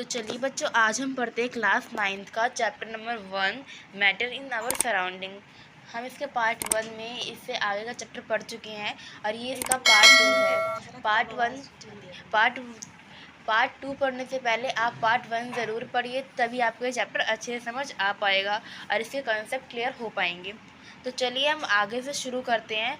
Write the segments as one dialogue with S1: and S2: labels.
S1: तो चलिए बच्चों, आज हम पढ़ते हैं क्लास 9th का chapter number 1 matter in our surrounding. हम इसके पार्ट 1 में इससे आगे का चैप्टर पढ़ चुके हैं और ये इसका पार्ट 2 है। पार्ट 2 पढ़ने से पहले आप पार्ट 1 ज़रूर पढ़िए, तभी आपको ये चैप्टर अच्छे से समझ आ पाएगा और इसके कॉन्सेप्ट क्लियर हो पाएंगे। तो चलिए हम आगे से शुरू करते हैं,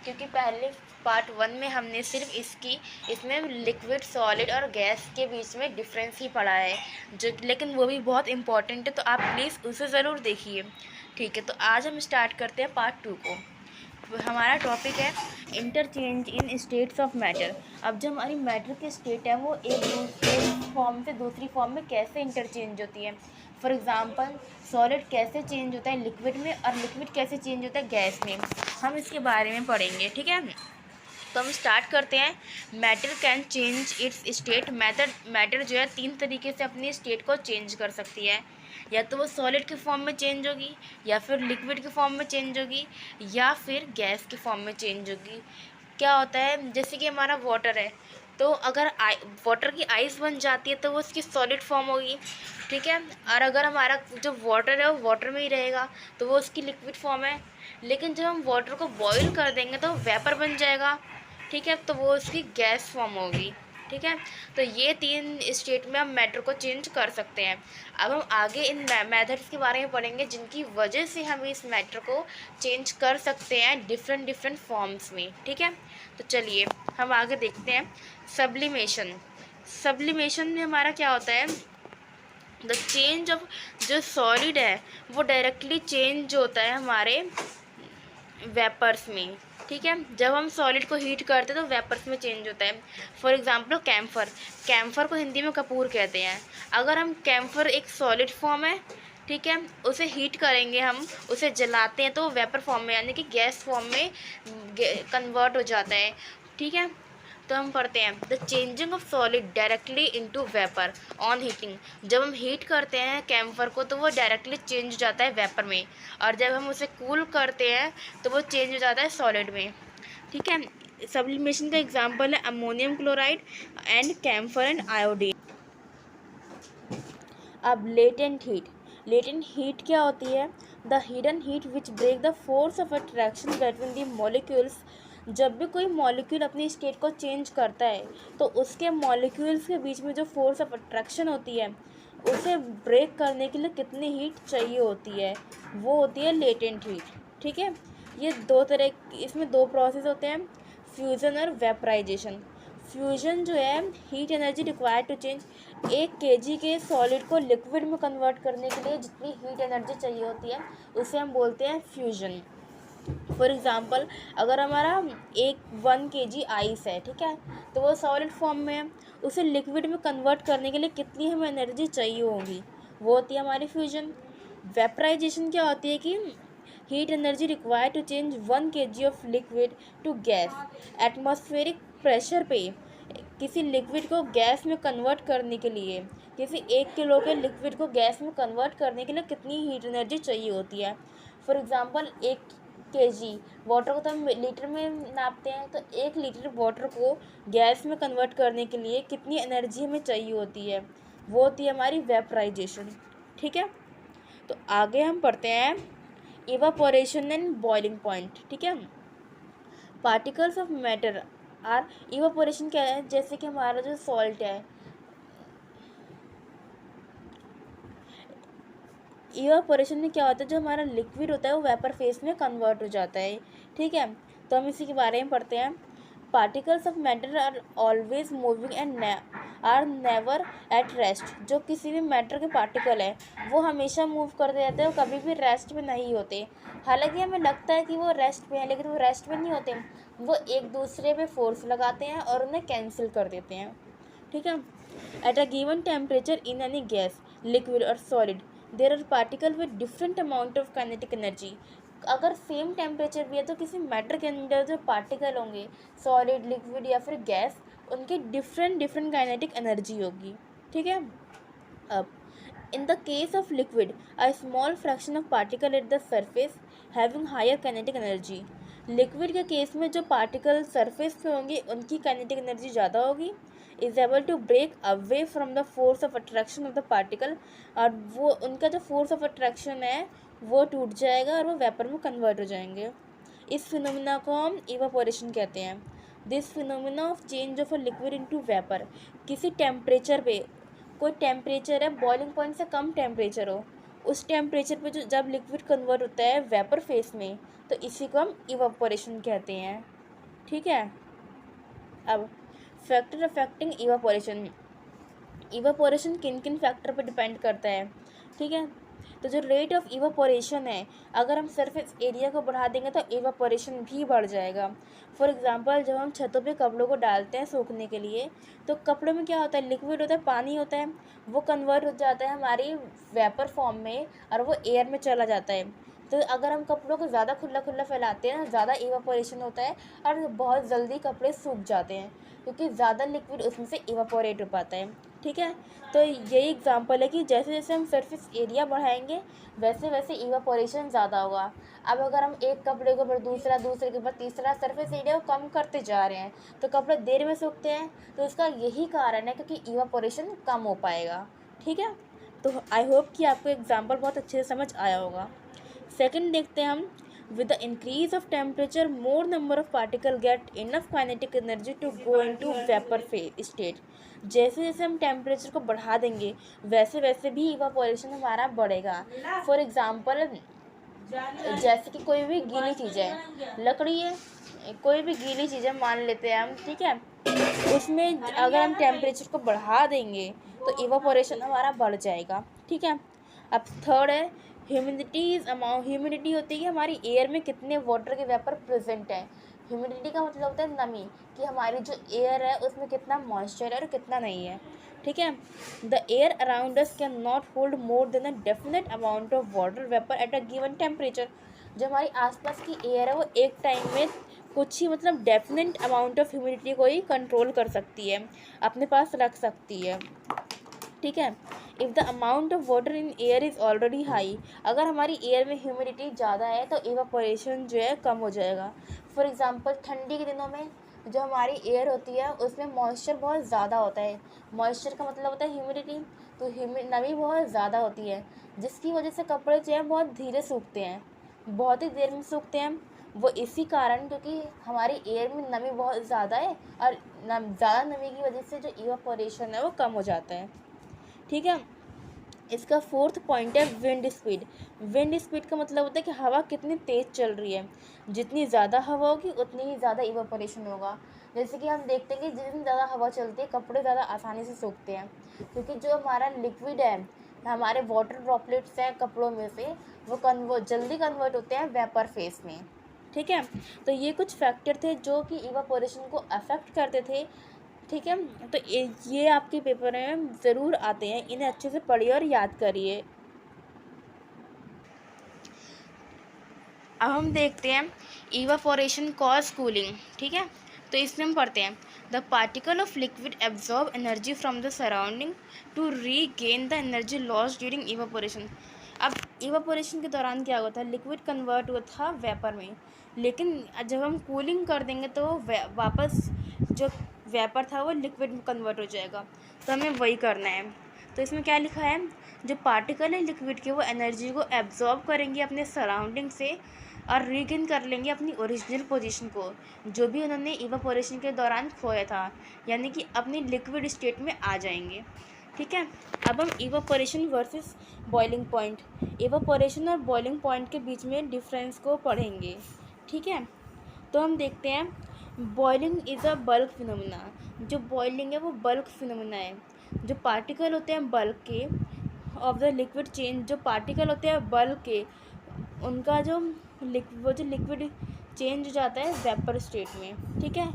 S1: क्योंकि पहले पार्ट 1 में हमने सिर्फ इसमें लिक्विड, सॉलिड और गैस के बीच में डिफरेंस ही पढ़ा है, जो लेकिन वो भी बहुत इम्पॉर्टेंट है, तो आप प्लीज़ उसे ज़रूर देखिए। ठीक है, तो आज हम स्टार्ट करते हैं पार्ट 2 को। हमारा टॉपिक है interchange in states of matter. अब जो हमारी मैटर की स्टेट है वो एक फॉर्म से दूसरी फॉर्म में कैसे इंटरचेंज होती है। फॉर एग्ज़ाम्पल, सॉलिड कैसे चेंज होता है लिक्विड में और लिक्विड कैसे चेंज होता है गैस में, हम इसके बारे में पढ़ेंगे। ठीक है, तो हम स्टार्ट करते हैं। Matter can change it's state. Matter जो है 3 तरीके से अपनी स्टेट को चेंज कर सकती है। या तो वो सॉलिड के फॉर्म में चेंज होगी, या फिर लिक्विड के फॉर्म में चेंज होगी, या फिर गैस के फॉर्म में चेंज होगी। क्या होता है, जैसे कि हमारा वाटर है, तो अगर वाटर की आइस बन जाती है तो वो उसकी सॉलिड फॉर्म होगी। ठीक है, और अगर हमारा जो वाटर है वो वाटर में ही रहेगा तो वो उसकी लिक्विड फॉर्म है। लेकिन जब हम वाटर को बॉईल कर देंगे तो वेपर बन जाएगा। ठीक है, तो वो उसकी गैस फॉर्म होगी। ठीक है, तो ये 3 स्टेट में हम मैटर को चेंज कर सकते हैं। अब हम आगे इन मेथड्स के बारे में पढ़ेंगे जिनकी वजह से हम इस मैटर को चेंज कर सकते हैं डिफरेंट फॉर्म्स में। ठीक है, तो चलिए हम आगे देखते हैं। सब्लिमेशन में हमारा क्या होता है, द चेंज ऑफ, जो सॉलिड है वो डायरेक्टली चेंज होता है हमारे वेपर्स में। ठीक है, जब हम सॉलिड को हीट करते हैं तो वेपर्स में चेंज होता है। फॉर एग्जांपल कैम्फर को हिंदी में कपूर कहते हैं। अगर हम कैम्फर एक सॉलिड फॉर्म है, ठीक है, उसे हीट करेंगे, हम उसे जलाते हैं तो वेपर फॉर्म में यानी कि गैस फॉर्म में कन्वर्ट हो जाता है। ठीक है, तो हम पढ़ते हैं the changing of solid directly into vapour on heating. जब हम हीट करते हैं कैम्फर को तो वो डायरेक्टली चेंज हो जाता है वेपर में, और जब हम उसे कूल करते हैं तो वो चेंज हो जाता है सॉलिड में। ठीक है, सब्लिमेशन का एग्जांपल है ammonium chloride and camphor and iodine. अब लेटेंट हीट क्या होती है, the hidden heat which break the force of attraction between the molecules. जब भी कोई मॉलिक्यूल अपनी स्टेट को चेंज करता है तो उसके मॉलिक्यूल्स के बीच में जो फोर्स ऑफ अट्रैक्शन होती है उसे ब्रेक करने के लिए कितनी हीट चाहिए होती है, वो होती है लेटेंट हीट। ठीक है, ये इसमें 2 प्रोसेस होते हैं, फ्यूज़न और वेपराइजेशन। फ्यूजन जो है, heat energy required to change 1 kg के सॉलिड को लिक्विड में कन्वर्ट करने के लिए जितनी हीट एनर्जी चाहिए होती है उसे हम बोलते हैं फ्यूजन। फॉर एग्ज़ाम्पल, अगर हमारा 1 kg आइस है, ठीक है, तो वो सॉलिड फॉर्म में है, उसे लिक्विड में कन्वर्ट करने के लिए कितनी हमें एनर्जी चाहिए होगी, वो होती है हमारी फ्यूजन। वेपराइजेशन क्या होती है कि heat energy required to change 1 kg of liquid to gas. Atmospheric pressure पे किसी लिक्विड को गैस में कन्वर्ट करने के लिए, किसी 1 किलो के लिक्विड को गैस में कन्वर्ट करने के लिए कितनी हीट एनर्जी चाहिए होती है। फॉर एग्ज़ाम्पल, 1 kg वाटर को तो हम लीटर में नापते हैं, तो 1 लीटर वाटर को गैस में कन्वर्ट करने के लिए कितनी एनर्जी हमें चाहिए होती है, वो होती है हमारी वेपराइजेशन। ठीक है, तो आगे हम पढ़ते हैं इवापोरेशन एंड बॉइलिंग पॉइंट। ठीक है, particles of matter are evaporation क्या है, जैसे कि हमारा जो सॉल्ट है, इवापोरेशन में क्या होता है, जो हमारा लिक्विड होता है वो वेपर फेस में कन्वर्ट हो जाता है। ठीक है, तो हम इसी के बारे में पढ़ते हैं। Particles of matter are always moving and are never at rest. जो किसी भी मैटर के पार्टिकल है वो हमेशा मूव करते रहते हैं और कभी भी रेस्ट में नहीं होते। हालांकि हमें लगता है कि वो रेस्ट में है, लेकिन वो रेस्ट में नहीं होते, वो एक दूसरे पे फोर्स लगाते हैं और उन्हें कैंसिल कर देते हैं। ठीक है, at a given temperature in any gas, liquid और solid, there are particle with different amount of kinetic energy. अगर सेम टेम्परेचर भी है तो किसी मैटर के अंदर जो पार्टिकल होंगे, सॉलिड, लिक्विड या फिर गैस, उनकी डिफरेंट काइनेटिक एनर्जी होगी। ठीक है, अब in the case of liquid, a small fraction of particle at the surface having higher kinetic energy. Liquid के केस में जो पार्टिकल सरफेस पे होंगे उनकी काइनेटिक एनर्जी ज़्यादा होगी, is able to break away from the force of attraction of the particle, और वो उनका जो फोर्स ऑफ अट्रैक्शन है वो टूट जाएगा और वो वेपर में कन्वर्ट हो जाएंगे। इस फिनोमिना को हम इवापोरेशन कहते हैं। This phenomena of change of a liquid into vapour, किसी टेम्परेचर पे, कोई टेम्परेचर है बॉइलिंग पॉइंट से कम टेम्परेचर हो, उस टेम्परेचर पे जो जब लिक्विड कन्वर्ट होता है वेपर फेस में, तो इसी को हम इवापोरेशन कहते हैं। ठीक है। अब फैक्टर अफेक्टिंग इवापोरेशन, इवापोरेशन किन किन फैक्टर पर डिपेंड करता है। ठीक है। तो जो रेट ऑफ इवापोरेशन है, अगर हम सरफेस एरिया को बढ़ा देंगे तो इवापोरेशन भी बढ़ जाएगा। फॉर एग्जांपल जब हम छतों पे कपड़ों को डालते हैं सूखने के लिए, तो कपड़ों में क्या होता है, लिक्विड होता है, पानी होता है, वो कन्वर्ट हो जाता है हमारी वेपर फॉर्म में और वो एयर में चला जाता है। तो अगर हम कपड़ों को ज़्यादा खुला खुला फैलाते हैं, ज़्यादा इवापोरेशन होता है और बहुत जल्दी कपड़े सूख जाते हैं, क्योंकि ज़्यादा लिक्विड उसमें से इवापोरेट हो पाता है। ठीक है। तो यही एग्जांपल है कि जैसे जैसे हम सरफेस एरिया बढ़ाएंगे वैसे वैसे इवापोरेशन ज़्यादा होगा। अब अगर हम एक कपड़े के ऊपर दूसरा, दूसरे के ऊपर तीसरा, सरफेस एरिया को कम करते जा रहे हैं तो कपड़े देर में सूखते हैं। तो इसका यही कारण है क्योंकि इवापोरेशन कम हो पाएगा। ठीक है। तो आई होप कि आपको एग्जाम्पल बहुत अच्छे से समझ आया होगा। सेकंड देखते हैं हम, with the increase of temperature more number of particle get enough kinetic energy to go into vapor phase state। जैसे जैसे हम टेम्परेचर को बढ़ा देंगे वैसे वैसे भी इवापोरेशन हमारा बढ़ेगा। फॉर एग्जांपल जैसे कि कोई भी गीली चीज़ है, लकड़ी है, कोई भी गीली चीज़ है मान लेते हैं हम। ठीक है। उसमें अगर हम टेम्परेचर को बढ़ा देंगे तो इवापोरेशन हमारा बढ़ जाएगा। ठीक है। अब थर्ड है ह्यूमिडिटी इज अमाउंट, ह्यूमिडिटी होती है हमारी एयर में कितने वाटर के वेपर प्रेजेंट है। ह्यूमिडिटी का मतलब होता है नमी, कि हमारी जो एयर है उसमें कितना मॉइस्चर है और कितना नहीं है। ठीक है। The air around us can not hold more than a definite amount of water vapour eight a given temperature. जो हमारी आसपास की एयर है वो एक टाइम में कुछ ही मतलब डेफिनेट अमाउंट ऑफ ह्यूमिडिटी को ही कंट्रोल कर सकती है, अपने पास रख सकती है। ठीक है। If the amount of water in air is already high, अगर हमारी एयर में ह्यूमिडिटी ज़्यादा है तो इवापोरेशन जो है कम हो जाएगा। फॉर एग्जांपल ठंडी के दिनों में जो हमारी एयर होती है उसमें मॉइस्चर बहुत ज़्यादा होता है। मॉइस्चर का मतलब होता है ह्यूमिडिटी, तो नमी बहुत ज़्यादा होती है, जिसकी वजह से कपड़े जो है बहुत धीरे सूखते हैं, बहुत ही देर में सूखते हैं। वो इसी कारण क्योंकि हमारी एयर में नमी बहुत ज़्यादा है और ज़्यादा नमी की वजह से जो इवापोरेशन है वो कम हो जाता है। ठीक है। इसका फोर्थ पॉइंट है विंड स्पीड। विंड स्पीड का मतलब होता है कि हवा कितनी तेज़ चल रही है, जितनी ज़्यादा हवा होगी उतनी ही ज़्यादा इवापोरेशन होगा। जैसे कि हम देखते हैं कि जितनी ज़्यादा हवा चलती है कपड़े ज़्यादा आसानी से सूखते हैं, क्योंकि जो हमारा लिक्विड है, हमारे वाटर ड्रॉपलेट्स हैं कपड़ों में से, वो जल्दी कन्वर्ट होते हैं वेपर फेस में। ठीक है। तो ये कुछ फैक्टर थे जो कि इवापोरेशन को अफेक्ट करते थे। ठीक है। तो ये आपके पेपर में ज़रूर आते हैं, इन्हें अच्छे से पढ़िए और याद करिए। अब हम देखते हैं इवापोरेशन कॉज कूलिंग। ठीक है। तो इसमें हम पढ़ते हैं the particle of liquid absorb energy from the surrounding to regain the energy loss during evaporation. अब इवापोरेशन के दौरान क्या हुआ था, लिक्विड कन्वर्ट हुआ था वेपर में, लेकिन जब हम कूलिंग कर देंगे तो वापस जो वेपर था वो लिक्विड में कन्वर्ट हो जाएगा। तो हमें वही करना है। तो इसमें क्या लिखा है, जो पार्टिकल है लिक्विड के वो एनर्जी को एब्जॉर्ब करेंगे अपने सराउंडिंग से और रीगेन कर लेंगे अपनी ओरिजिनल पोजीशन को, जो भी उन्होंने इवापोरेशन के दौरान खोया था, यानी कि अपनी लिक्विड स्टेट में आ जाएंगे। ठीक है। अब हम evaporation versus boiling point, evaporation और बॉइलिंग पॉइंट के बीच में डिफरेंस को पढ़ेंगे। ठीक है। तो हम देखते हैं boiling is a bulk phenomena. जो बॉइलिंग है वो बल्क फिनोमिना है। जो पार्टिकल होते हैं बल्क के ऑफ द लिक्विड चेंज, जो पार्टिकल होते हैं बल्क के, उनका जो लिक्विड चेंज हो जाता है वेपर स्टेट में। ठीक है।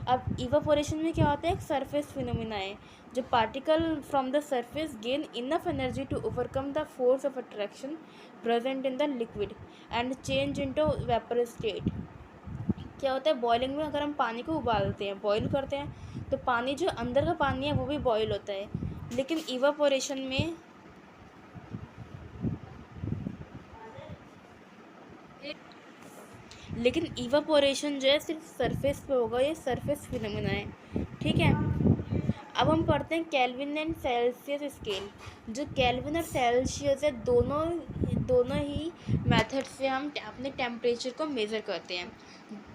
S1: अब इवापोरेशन में क्या होता है, एक सरफेस फिनोमिना है। जो particle from the surface gain enough energy to overcome the force of attraction present in the liquid and change into vapour state. क्या होता है, बॉइलिंग में अगर हम पानी को उबालते हैं, बॉईल करते हैं, तो पानी जो अंदर का पानी है वो भी बॉईल होता है, लेकिन इवापोरेशन में जो है सिर्फ सरफेस पे होगा, ये सरफेस फिनोमिना है। ठीक है। अब हम पढ़ते हैं केल्विन एंड सेल्सियस स्केल। जो केल्विन और सेल्सियस है, दोनों ही मेथड से हम अपने टेम्परेचर को मेज़र करते हैं।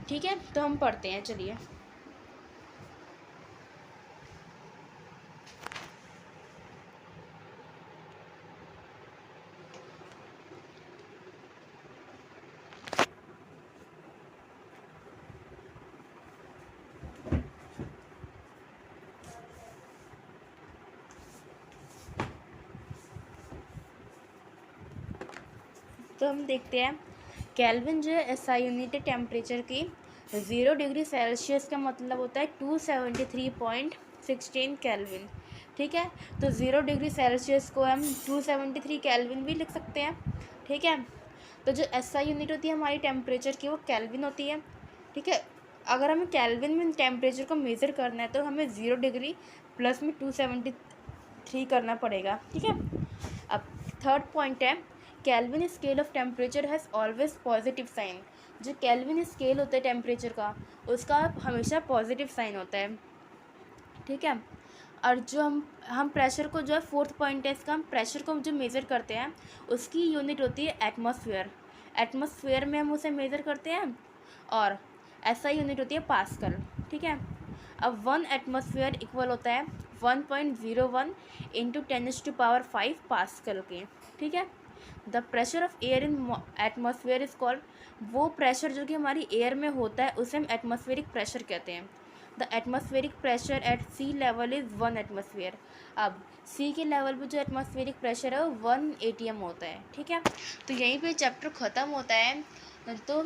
S1: ठीक है, तो हम पढ़ते हैं, चलिए। तो हम देखते हैं केल्विन जो है एसआई यूनिट है टेम्परेचर की। 0 डिग्री सेल्सियस का मतलब होता है 273.16 केल्विन। ठीक है, तो 0 डिग्री सेल्सियस को हम 273 केल्विन भी लिख सकते हैं। ठीक है, तो जो एसआई यूनिट होती है हमारी टेम्परेचर की वो केल्विन होती है। ठीक है, अगर हमें केल्विन में टेम्परेचर को मेज़र करना है तो हमें 0 डिग्री प्लस में 273 करना पड़ेगा। ठीक है, अब थर्ड पॉइंट है Kelvin scale of temperature has always positive sign. जो केल्विन स्केल होता है टेम्परेचर का, उसका हमेशा पॉजिटिव साइन होता है। ठीक है, और जो हम प्रेशर को, जो है फोर्थ पॉइंट है इसका, हम प्रेशर को जो मेज़र करते हैं उसकी यूनिट होती है एटमॉस्फेयर। एटमॉस्फेयर में हम उसे मेज़र करते हैं, और ऐसा यूनिट होती है पास्कल। ठीक है, अब 1 एटमॉस्फेयर इक्वल होता है 1.01 इंटू 10⁵ पास्कल के। ठीक है, the pressure of air in atmosphere is called, वो प्रेशर जो कि हमारी एयर में होता है उसे हम एटमॉस्फेरिक प्रेशर कहते हैं। The atmospheric pressure at sea level is 1 atmosphere. अब सी के लेवल पे जो एटमॉस्फेरिक प्रेशर है वो 1 ATM होता है। ठीक है, तो यहीं पे चैप्टर ख़त्म होता है। तो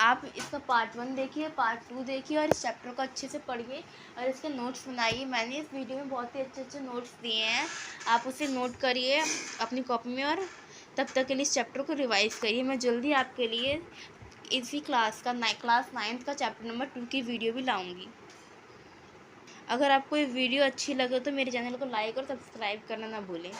S1: आप इसका पार्ट 1 देखिए, पार्ट 2 देखिए, और इस चैप्टर को अच्छे से पढ़िए और इसके नोट्स बनाइए। मैंने इस वीडियो में बहुत ही अच्छे अच्छे नोट्स दिए हैं, आप उसे नोट करिए अपनी कॉपी में, और तब तक के लिए इस चैप्टर को रिवाइज़ करिए। मैं जल्दी आपके लिए इसी क्लास 9th का चैप्टर नंबर 2 की वीडियो भी लाऊंगी। अगर आपको ये वीडियो अच्छी लगे तो मेरे चैनल को लाइक और सब्सक्राइब करना ना भूलें।